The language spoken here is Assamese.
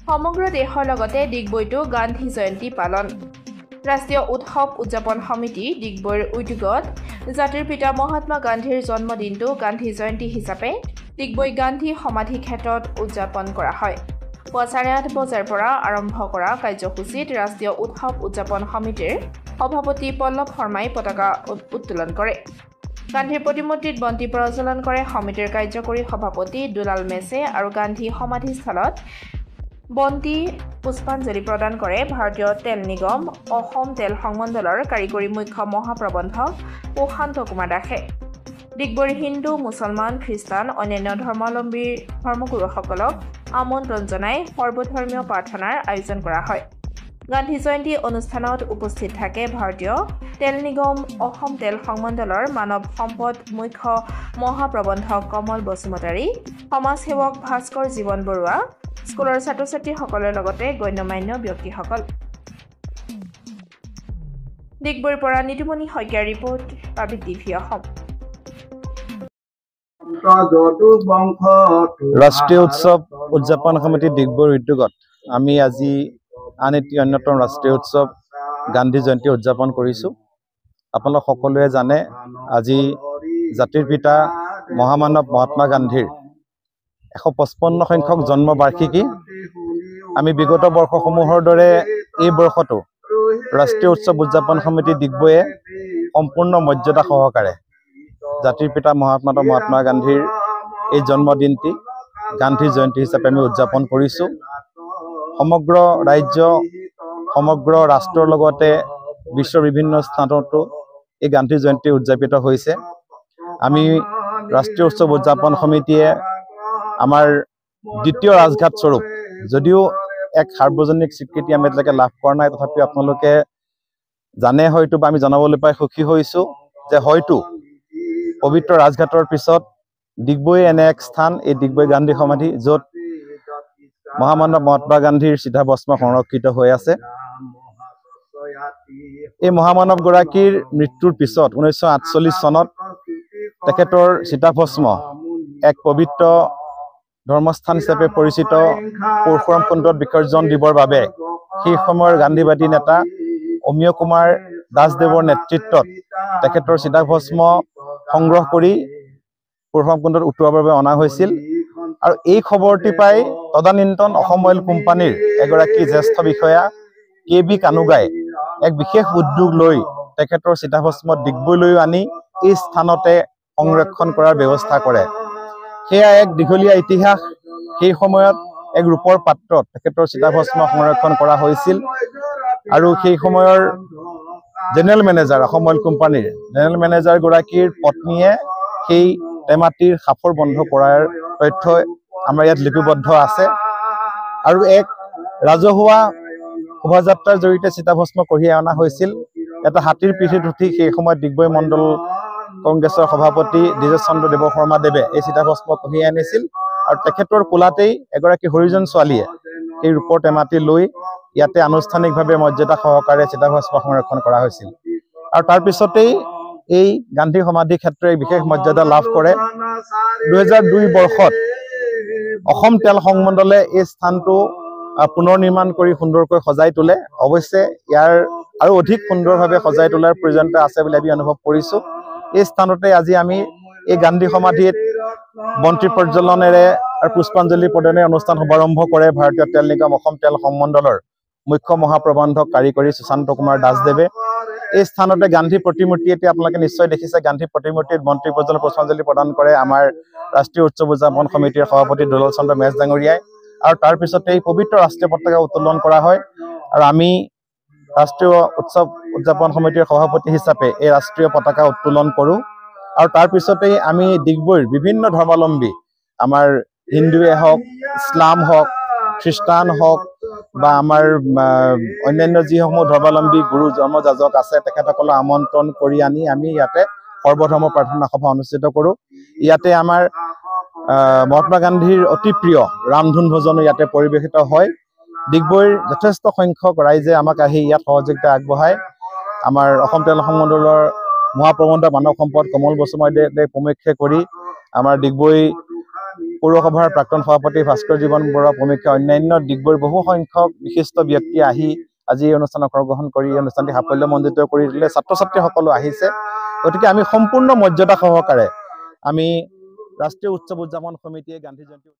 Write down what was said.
সমগ্ৰ দেশৰ লগতে ডিগবৈতো গান্ধী জয়ন্তী পালন ৰাষ্ট্ৰীয় উৎসৱ উদযাপন সমিতি ডিগবৈৰ উদ্যোগত জাতিৰ পিতা মহাত্মা গান্ধীৰ জন্মদিনটো গান্ধী জয়ন্তী হিচাপে ডিগবৈ গান্ধী সমাধি ক্ষেত্ৰত উদযাপন কৰা হয়। পুৱা 8:30 বজাৰ পৰা আৰম্ভ কৰা কাৰ্যসূচীত ৰাষ্ট্ৰীয় উৎসৱ উদযাপন সমিতিৰ সভাপতি পল্লৱ শৰ্মাই পতাকা উত্তোলন কৰে। গান্ধীৰ প্ৰতিমূৰ্তিত বন্তি প্ৰজ্বলন কৰে সমিতিৰ কাৰ্যকৰী সভাপতি দুলাল মেছে আৰু গান্ধী সমাধিস্থলত বন্তি পুষ্পাঞ্জলি প্ৰদান কৰে ভাৰতীয় তেল নিগম অসম তেল সংমণ্ডলৰ কাৰিকৰী মুখ্য মহাপ্ৰবন্ধক প্ৰশান্ত কুমাৰ দাসে। ডিগবৈৰ হিন্দু মুছলমান খ্ৰীষ্টান অন্যান্য ধৰ্মাৱলম্বীৰ ধৰ্মগুৰুসকলক আমন্ত্ৰণ জনাই সৰ্বধৰ্মীয় প্ৰাৰ্থনাৰ আয়োজন কৰা হয়। গান্ধী জয়ন্তী অনুষ্ঠানত উপস্থিত থাকে ভাৰতীয় তেল নিগম অসম তেল সংমণ্ডলৰ মানৱ সম্পদ মুখ্য মহাপ্ৰবন্ধক কমল বসুমতাৰী, সমাজসেৱক ভাস্কৰ জীৱন বৰুৱা, স্কুলৰ ছাত্ৰ-ছাত্ৰীসকলৰ লগতে গণ্যমান্য ব্যক্তিসকল। ডিগবৈৰ পৰা নিতুমণি শইকীয়াৰ ৰিপৰ্ট, পাব্লিক টিভি অসম। ৰাষ্ট্ৰীয় উৎসৱ উদযাপন সমিতি ডিগবৈৰ উদ্যোগত আমি আজি আন এটি অন্যতম ৰাষ্ট্ৰীয় উৎসৱ গান্ধী জয়ন্তী উদযাপন কৰিছোঁ। আপোনালোক সকলোৱে জানে আজি জাতিৰ পিতা মহামানৱ মহাত্মা গান্ধীৰ 155 সংখ্যক জন্মবাৰ্ষিকী। আমি বিগত বৰ্ষসমূহৰ দৰে এই বৰ্ষতো ৰাষ্ট্ৰীয় উৎসৱ উদযাপন সমিতি ডিগবৈয়ে সম্পূৰ্ণ মৰ্যাদা সহকাৰে জাতিৰ পিতা মহাত্মা গান্ধীৰ এই জন্মদিনটি গান্ধী জয়ন্তী হিচাপে আমি উদযাপন কৰিছোঁ। সমগ্ৰ ৰাজ্য সমগ্ৰ ৰাষ্ট্ৰৰ লগতে বিশ্বৰ বিভিন্ন স্থানতো এই গান্ধী জয়ন্তী উদযাপিত হৈছে। আমি ৰাষ্ট্ৰীয় উৎসৱ উদযাপন সমিতিয়ে আমাৰ দ্বিতীয় ৰাজঘাট স্বৰূপ যদিও এক সাৰ্বজনিক স্বীকৃতি আমি এতিয়ালৈকে লাভ কৰা নাই, তথাপিও আপোনালোকে জানে হয়তো বা আমি জনাবলৈ পাই সুখী হৈছোঁ যে হয়তো পবিত্ৰ ৰাজঘাটৰ পিছত ডিগবৈ এনে এক স্থান, এই ডিগবৈ গান্ধী সমাধি, য'ত মহামানৱ মহাত্মা গান্ধীৰ চিতাভস্ম সংৰক্ষিত হৈ আছে। এই মহামানৱ গৰাকীৰ মৃত্যুৰ পিছত 1948 চনত তেখেতৰ চিতাভস্ম এক পবিত্ৰ ধৰ্মস্থান হিচাপে পৰিচিত পৰশুৰাম কুণ্ডত বিসৰ্জন দিবৰ বাবে সেই সময়ৰ গান্ধীবাদী নেতা অমীয় কুমাৰ দাসদেৱৰ নেতৃত্বত তেখেতৰ চিতাভস্ম সংগ্ৰহ কৰি পৰশুৰাম কুণ্ডত উটুৱাৰ বাবে অনা হৈছিল। আৰু এই খবৰটি পাই তদানীন্তন অসম অইল কোম্পানীৰ এগৰাকী জ্যেষ্ঠ বিষয়া KB কানুগাই এক বিশেষ উদ্যোগ লৈ তেখেতৰ চিতাভস্ম ডিগবৈলৈও আনি এই স্থানতে সংৰক্ষণ কৰাৰ ব্যৱস্থা কৰে। সেয়া এক দীঘলীয়া ইতিহাস। সেই সময়ত এক ৰূপৰ পাত্ৰত তেখেতৰ চিতাভস্ম সংৰক্ষণ কৰা হৈছিল আৰু সেই সময়ৰ জেনেৰেল মেনেজাৰ অসম অইল কোম্পানীৰ জেনেৰেল মেনেজাৰ গৰাকীৰ পত্নীয়ে সেই টেমাটিৰ সাঁফৰ বন্ধ কৰাৰ তথ্য আমাৰ ইয়াত লিপিবদ্ধ আছে। আৰু এক ৰাজহুৱা শোভাযাত্ৰাৰ জৰিয়তে চিতাভস্ম কঢ়িয়াই অনা হৈছিল। এটা হাতীৰ পিঠিত উঠি সেই সময়ত ডিগবৈ মণ্ডল কংগ্ৰেছৰ সভাপতি দ্বিজেশ চন্দ্ৰ দেৱশৰ্মাদেৱে এই চিতাভস্ম কঢ়িয়াই আনিছিল আৰু তেখেতৰ কোলাতেই এগৰাকী হৰিজন ছোৱালীয়ে এই ৰূপৰ টেমাটি লৈ ইয়াতে আনুষ্ঠানিকভাৱে মৰ্যাদা সহকাৰে চিতাভস্ম সংৰক্ষণ কৰা হৈছিল। আৰু তাৰ পিছতেই এই গান্ধী সমাধি ক্ষেত্ৰই বিশেষ মৰ্যাদা লাভ কৰে। 2002 বৰ্ষত অসম তেল সংমণ্ডলে এই স্থানটো পুনৰ নিৰ্মাণ কৰি সুন্দৰকৈ সজাই তোলে। অৱশ্যে ইয়াৰ আৰু অধিক সুন্দৰভাৱে সজাই তোলাৰ প্ৰয়োজনীয়তা আছে বুলি আমি অনুভৱ কৰিছোঁ। এই স্থানতে আজি আমি এই গান্ধী সমাধিত বন্তি প্ৰজ্বলনেৰে আৰু পুষ্পাঞ্জলি প্ৰদানেৰে অনুষ্ঠান শুভাৰম্ভ কৰে ভাৰতীয় তেল নিগম অসম তেল সংমণ্ডলৰ মুখ্য মহাপ্ৰবন্ধক কাৰিকৰী সুশান্ত কুমাৰ দাসদেৱে। এই স্থানতে গান্ধী প্ৰতিমূৰ্তি, এতিয়া আপোনালোকে নিশ্চয় দেখিছে, গান্ধী প্ৰতিমূৰ্তিত বন্তি প্ৰজ্বলন পুষ্পাঞ্জলি প্ৰদান কৰে আমাৰ ৰাষ্ট্ৰীয় উৎসৱ উদযাপন সমিতিৰ সভাপতি দুলাল চন্দ্ৰ মেছ ডাঙৰীয়াই। আৰু তাৰ পিছতে এই পবিত্ৰ ৰাষ্ট্ৰীয় পতাকা উত্তোলন কৰা হয়। আৰু আমি ৰাষ্ট্ৰীয় উৎসৱ উদযাপন সমিতিৰ সভাপতি হিচাপে এই ৰাষ্ট্ৰীয় পতাকা উত্তোলন কৰোঁ। আৰু তাৰ পিছতেই আমি ডিগবৈৰ বিভিন্ন ধৰ্মাৱলম্বী, আমাৰ হিন্দুৱে হওক, ইছলাম হওক, খ্ৰীষ্টান হওক বা আমাৰ অন্যান্য যিসমূহ ধৰ্মাৱলম্বী গুৰু ধৰ্মযাজক আছে তেখেতসকলক আমন্ত্ৰণ কৰি আনি আমি ইয়াতে সৰ্বধৰ্ম প্ৰাৰ্থনা সভা অনুষ্ঠিত কৰোঁ। ইয়াতে আমাৰ মহাত্মা গান্ধীৰ অতি প্ৰিয় ৰামধুন ভজনো ইয়াতে পৰিৱেশিত হয়। ডিগবৈৰ যথেষ্ট সংখ্যক ৰাইজে আমাক আহি ইয়াত সহযোগিতা আগবঢ়ায়। আমাৰ অসম তেল সংমণ্ডলৰ মহাপ্ৰবন্ধক মানৱ সম্পদ কমল বসুমতাৰীদেৱে প্ৰমুখ্যে কৰি আমাৰ ডিগবৈ পৌৰসভাৰ প্ৰাক্তন সভাপতি ভাস্কৰ জীৱন বৰুৱা প্ৰমুখ্যে অন্যান্য ডিগবৈৰ বহু সংখ্যক বিশিষ্ট ব্যক্তি আহি আজি এই অনুষ্ঠানত অংশগ্ৰহণ কৰি এই অনুষ্ঠানটি সাফল্যমণ্ডিত কৰি দিলে। ছাত্ৰ ছাত্ৰীসকলো আহিছে। গতিকে আমি সম্পূৰ্ণ মৰ্যাদা সহকাৰে আমি ৰাষ্ট্ৰীয় উৎসৱ উদযাপন সমিতিয়ে গান্ধী জয়ন্তী